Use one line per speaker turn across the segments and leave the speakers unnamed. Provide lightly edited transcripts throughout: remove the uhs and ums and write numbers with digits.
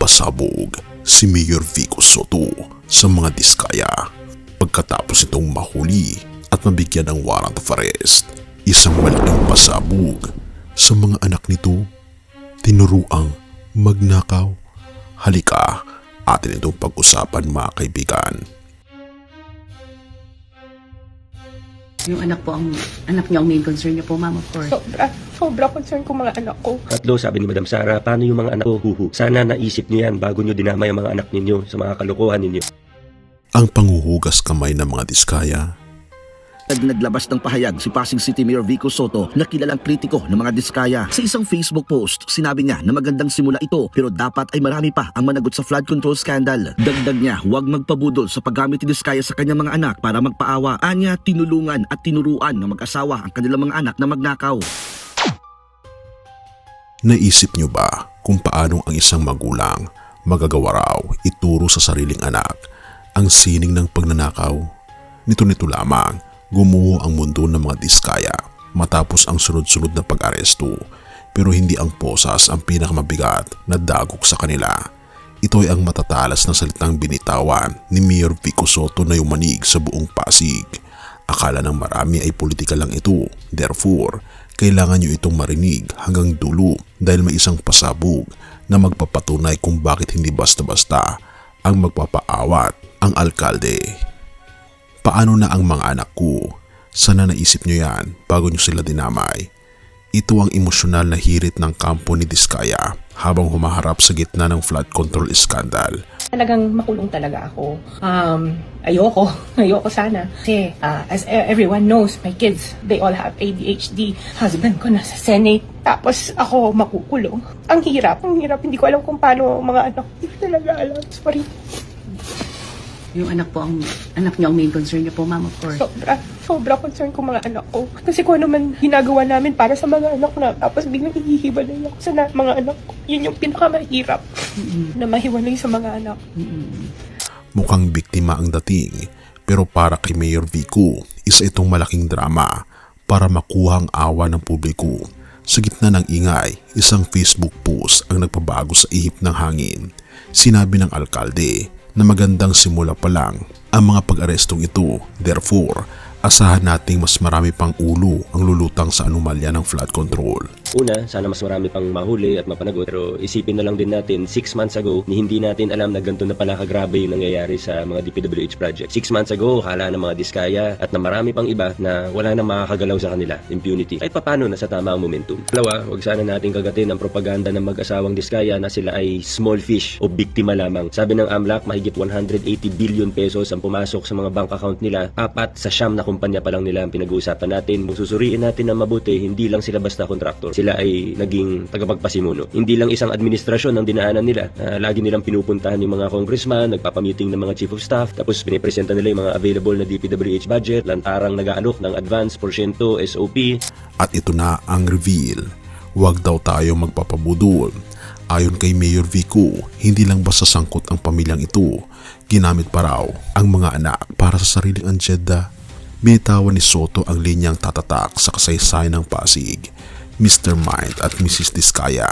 Nagpasabog si Mayor Vico Soto sa mga diskaya pagkatapos itong mahuli at mabigyan ng warrant of arrest. Isang malaking pasabog sa mga anak nito, tinuruang magnakaw. Halika, atin itong pag-usapan mga kaibigan.
Yung anak niyo ang main concern niyo po, ma'am, of course.
Sobra concern ko mga anak ko.
Tatlo, sabi ni Madam Sara, paano yung mga anak ko? Huhu. Sana naisip niyo yan bago niyo dinamay ang mga anak ninyo sa mga kalokohan ninyo.
Ang panghuhugas kamay ng mga diskaya.
Naglabas ng pahayag si Pasig City Mayor Vico Soto na kilalang kritiko ng mga diskaya. Sa isang Facebook post, sinabi niya na magandang simula ito pero dapat ay marami pa ang managot sa flood control scandal. Dagdag niya, huwag magpabudol sa paggamit ni diskaya sa kanyang mga anak para magpaawa. Anya, tinulungan at tinuruan ng mag-asawa ang kanilang mga anak na magnakaw.
Naisip niyo ba kung paano ang isang magulang magagawa raw ituro sa sariling anak ang sining ng pagnanakaw? Nito lamang gumuho ang mundo ng mga diskaya matapos ang sunod-sunod na pag-aresto, pero hindi ang posas ang pinakamabigat na dagok sa kanila. Ito ay ang matatalas na salitang binitawan ni Mayor Vico Soto na yumanig sa buong Pasig. Akala ng marami ay politika lang ito, therefore kailangan nyo itong marinig hanggang dulo dahil may isang pasabog na magpapatunay kung bakit hindi basta-basta ang magpapaawat ang alkalde. Paano na ang mga anak ko? Sana naisip nyo yan bago nyo sila dinamay. Ito ang emosyonal na hirit ng kampo ni Diskaya habang humaharap sa gitna ng flood control scandal.
Talagang makulong talaga ako. Ayoko sana. Kasi as everyone knows, my kids, they all have ADHD. Husband ko nasa Senate. Tapos ako makukulong. Ang hirap. Hindi ko alam kung paano mga anak. Hindi ko talaga alam. Sorry.
Yung anak niyo ang main concern niyo po, ma'am, of course.
Sobra concern ko mga anak ko. Kasi kung ano man ginagawa namin para sa mga anak na, tapos biglang ihihiwalay ako sa mga anak ko. Yun yung pinakamahirap na mahiwalay sa mga anak.
Mukhang biktima ang dating, pero para kay Mayor Vico, isa itong malaking drama para makuha ang awa ng publiko. Sa gitna ng ingay, isang Facebook post ang nagpabago sa ihip ng hangin. Sinabi ng alkalde na magandang simula pa lang ang mga pag-arestong ito. Therefore, asahan nating mas marami pang ulo ang lulutang sa anomalya ng flood control.
Una, sana mas marami pang mahuli at mapanagot. Pero isipin na lang din natin, 6 months ago, hindi natin alam na ganito na pala kagrabe yung nangyayari sa mga DPWH project. 6 months ago, hala ng mga diskaya at na marami pang iba na wala na makakagalaw sa kanila. Impunity. Kahit papano nasa tama ang momentum. Dalawa, huwag sana natin kagatin ang propaganda ng mag-asawang diskaya na sila ay small fish o biktima lamang. Sabi ng AMLAC, mahigit 180 billion pesos ang pumasok sa mga bank account nila. 4 sa 9 na kumpanya pa lang nila ang pinag-uusapan natin. Kung susuriin natin na mabuti, hindi lang sila basta kontraktor. Sila ay naging tagapagpasimuno. Hindi lang isang administrasyon ang dinaanan nila. Lagi nilang pinupuntahan yung mga congressman, nagpapameeting ng mga chief of staff, tapos pinipresenta nila yung mga available na DPWH budget, lantarang nag-aalok ng advance, porsyento, SOP.
At ito na ang reveal. Huwag daw tayo magpapabudol. Ayon kay Mayor Vico, hindi lang basta sangkot ang pamilyang ito. Ginamit pa raw ang mga anak para sa sariling ansyeda. Binitawan ni Soto ang linyang tatatak sa kasaysayan ng Pasig. Mr. Mind at Mrs. Diskaya,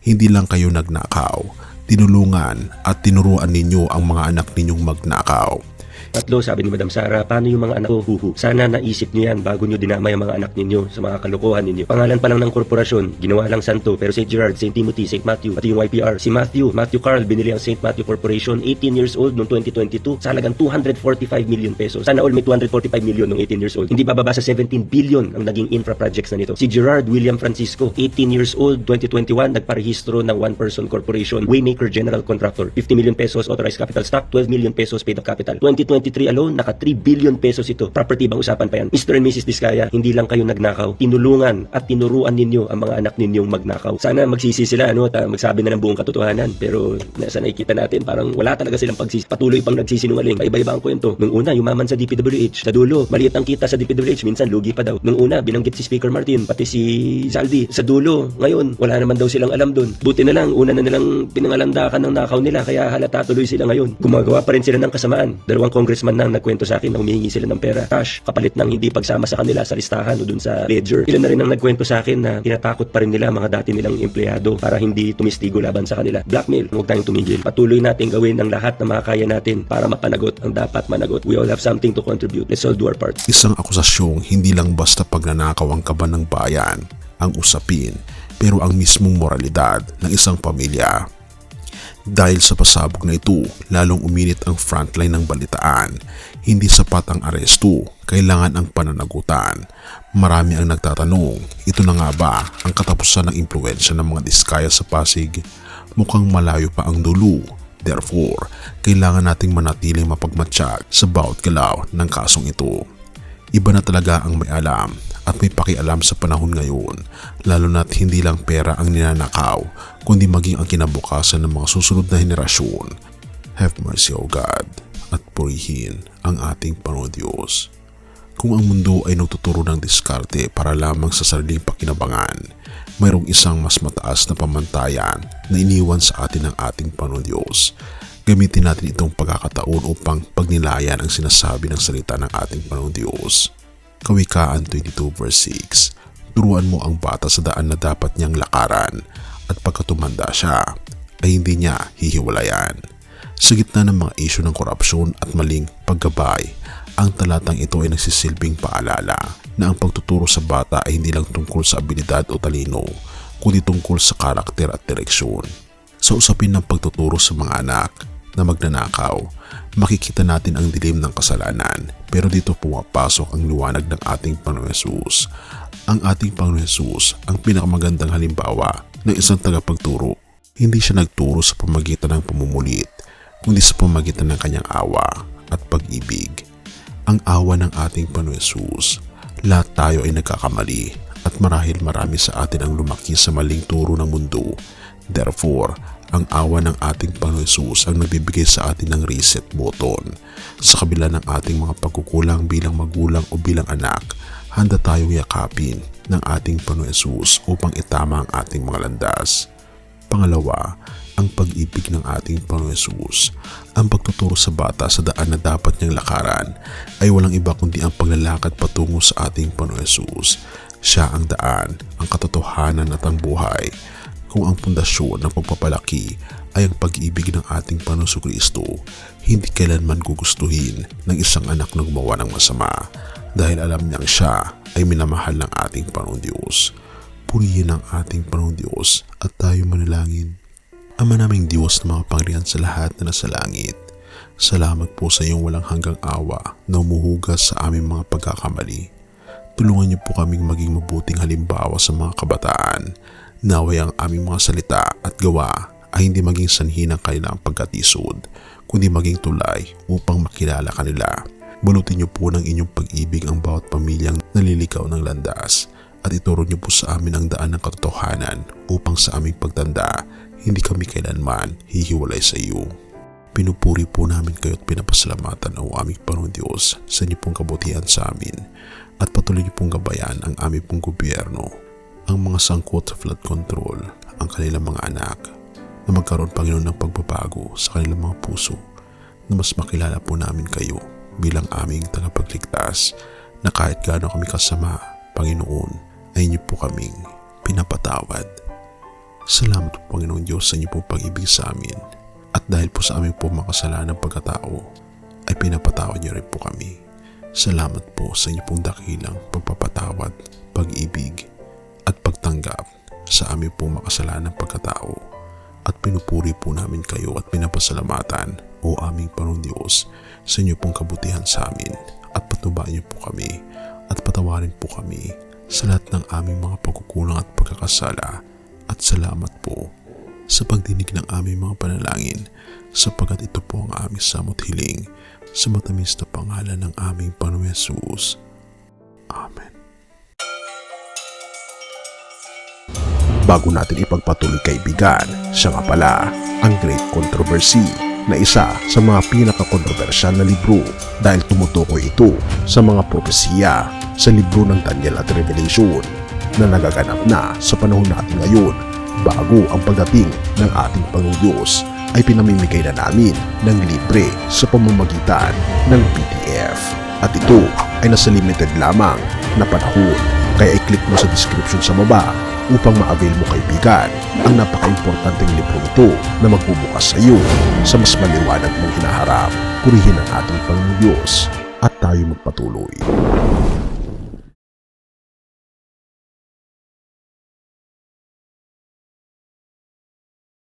hindi lang kayo nagnakaw, tinulungan at tinuruan ninyo ang mga anak ninyong magnakaw.
Tatlo, sabi ni Madam Sara, paano yung mga anak ko? Huhu. Sana naisip niyo yan bago niyo dinamay ang mga anak ninyo sa mga kalokohan ninyo. Pangalan pa lang ng korporasyon, ginawa lang santo, pero St. Gerard, St. Timothy, St. Matthew, pati yung YPR. Si Matthew Carl, binili ang St. Matthew Corporation, 18 years old noong 2022, sa halagang 245 million pesos. Sana all may 245 million noong 18 years old. Hindi bababa sa 17 billion ang naging infra projects na nito. Si Gerard William Francisco, 18 years old, 2021, nagparehistro ng one-person corporation, Waymaker General Contractor, 50 million pesos authorized capital stock, 12 million pesos paid up capital. 2023 alone, naka 3 billion pesos ito. Property bang usapan pa yan? Mr. and Mrs. Diskaya, hindi lang kayo nagnakaw. Tinulungan at tinuruan ninyo ang mga anak ninyong magnakaw. Sana magsisi sila, at magsabi na ng buong katotohanan. Pero nasa nakikita natin, parang wala talaga silang pagsisi. Patuloy pang nagsisinungaling. Iba-iba ang kwento. Nung una, yumaman sa DPWH. Sa dulo, maliit ang kita sa DPWH. Minsan, lugi pa daw. Nung una, binanggit si Speaker Martin, pati si Zaldi. Sa dulo, ngayon, wala naman daw silang alam doon. Buti na lang, una na nilang pinangalandakan ng nakaw nila. Kaya halata tuloy sila ngayon. Gumagawa pa rin sila ng kasamaan. Dalawang congressman na ang nagkwento sa akin na humihingi sila ng pera, cash, kapalit ng hindi pagsama sa kanila sa listahan o dun sa ledger. Ilan na rin ang nagkwento sa akin na tinatakot pa rin nila mga dati nilang empleyado para hindi tumistigo laban sa kanila. Blackmail, huwag tayong tumigil. Patuloy natin gawin ang lahat na makakaya natin para mapanagot ang dapat managot. We all have something to contribute. Let's all do our part.
Isang akusasyong hindi lang basta pagnanakaw ang kaban ng bayan ang usapin, pero ang mismong moralidad ng isang pamilya. Dahil sa pasabog na ito, lalong uminit ang frontline ng balitaan. Hindi sapat ang aresto, kailangan ang pananagutan. Marami ang nagtatanong, ito na nga ba ang katapusan ng impluwensya ng mga diskaya sa Pasig? Mukhang malayo pa ang dulo. Therefore, kailangan nating manatiling mapagmatsyag sa bawat galaw ng kasong ito. Iba na talaga ang may alam at may pakialam sa panahon ngayon, lalo na't hindi lang pera ang ninanakaw, kundi maging ang kinabukasan ng mga susunod na henerasyon. Have mercy, O God, at purihin ang ating Panginoon Diyos. Kung ang mundo ay nagtuturo ng diskarte para lamang sa sariling pakinabangan, mayroong isang mas mataas na pamantayan na iniwan sa atin ng ating Panginoon Diyos. Gamitin natin itong pagkakataon upang pagnilayan ang sinasabi ng salita ng ating Panginoon Diyos. Kawikaan 22 verse 6. Turuan mo ang bata sa daan na dapat niyang lakaran, at pagkatumanda siya ay hindi niya hihiwalayan. Sa gitna ng mga isyu ng korupsyon at maling paggabay, ang talatang ito ay nagsisilbing paalala na ang pagtuturo sa bata ay hindi lang tungkol sa abilidad o talino, kundi tungkol sa karakter at direksyon. Sa usapin ng pagtuturo sa mga anak na magnanakaw, makikita natin ang dilim ng kasalanan, pero dito pumapasok ang liwanag ng ating Panginoon Hesus. Ang ating Panginoon Hesus ang pinakamagandang halimbawa ng isang tagapagturo. Hindi siya nagturo sa pamagitan ng pamumulit, kundi sa pamagitan ng kanyang awa at pag-ibig. Ang awa ng ating Panginoon Hesus. Lahat tayo ay nagkakamali at marahil marami sa atin ang lumaki sa maling turo ng mundo. Therefore, ang awa ng ating Panginoon Hesus ang nagbibigay sa atin ng reset button. Sa kabila ng ating mga pagkukulang bilang magulang o bilang anak, handa tayong yakapin ng ating Panginoon Hesus upang itama ang ating mga landas. Pangalawa, ang pag-ibig ng ating Panginoon Hesus. Ang pagtuturo sa bata sa daan na dapat niyang lakaran ay walang iba kundi ang paglalakad patungo sa ating Panginoon Hesus. Siya ang daan, ang katotohanan at ang buhay. Kung ang pundasyon ng pagpapalaki ay ang pag-ibig ng ating Panginoon Kristo, hindi kailanman gugustuhin ng isang anak na gumawa ng masama, dahil alam niyang siya ay minamahal ng ating Panginoon Diyos. Purihin ang ating Panginoon Diyos at tayo manalangin. Ama naming Diyos na makapangyarihan sa lahat na nasa langit, salamat po sa iyong walang hanggang awa na umuhugas sa aming mga pagkakamali. Tulungan niyo po kaming maging mabuting halimbawa sa mga kabataan. Naway ang aming mga salita at gawa ay hindi maging sanhi ng kanilang pagkatisod, kundi maging tulay upang makilala kanila. Balutin niyo po ng inyong pag-ibig ang bawat pamilyang naliligaw ng landas, at ituro niyo po sa amin ang daan ng katotohanan upang sa aming pagtanda, hindi kami kailanman hihiwalay sa iyo. Pinupuri po namin kayo at pinapasalamatan o aming Panginoon Diyos sa inyo pong kabutihan sa amin, at patuloy niyo pong gabayan ang aming pong gobyerno, ang mga sangkot sa flood control, ang kanilang mga anak, na magkaroon Panginoon ng pagbabago sa kanilang mga puso, na mas makilala po namin kayo bilang aming tagapagligtas, na kahit gaano kami kasama, Panginoon, ay inyo po kaming pinapatawad. Salamat po Panginoon Diyos sa inyo pong pag-ibig sa amin, at dahil po sa aming po makasalanan ng pagkatao, ay pinapatawad niyo rin po kami. Salamat po sa inyo pong dakilang pagpapatawad, pag-ibig, at pagtanggap sa aming pong makasalanan ng pagkatao, at pinupuri po namin kayo at pinapasalamatan o aming Panginoon Diyos sa inyo pong kabutihan sa amin, at patnubayan niyo po kami at patawarin po kami sa lahat ng aming mga pagkukulang at pagkakasala, at salamat po sa pagdinig ng aming mga panalangin, sapagkat ito po ang aming samot hiling sa matamis na pangalan ng aming Panginoon Hesus. Amen. Bago natin ipagpatuloy kaibigan, siya nga pala ang Great Controversy, na isa sa mga pinaka-kontrobersyal na libro dahil tumutukoy ito sa mga propesiya sa libro ng Daniel at Revelation na nagaganap na sa panahon natin ngayon, bago ang pagdating ng ating Panginoong Diyos ay pinamimigay na namin ng libre sa pamamagitan ng PDF. At ito ay nasa limited lamang na panahon. Kaya i-click mo sa description sa baba upang ma-avail mo kaibigan ang napaka-importanteng libro ito na magbubukas sa iyo sa mas maliwanag mong hinaharap. Purihin ang ating Panginoong Diyos at tayo magpatuloy.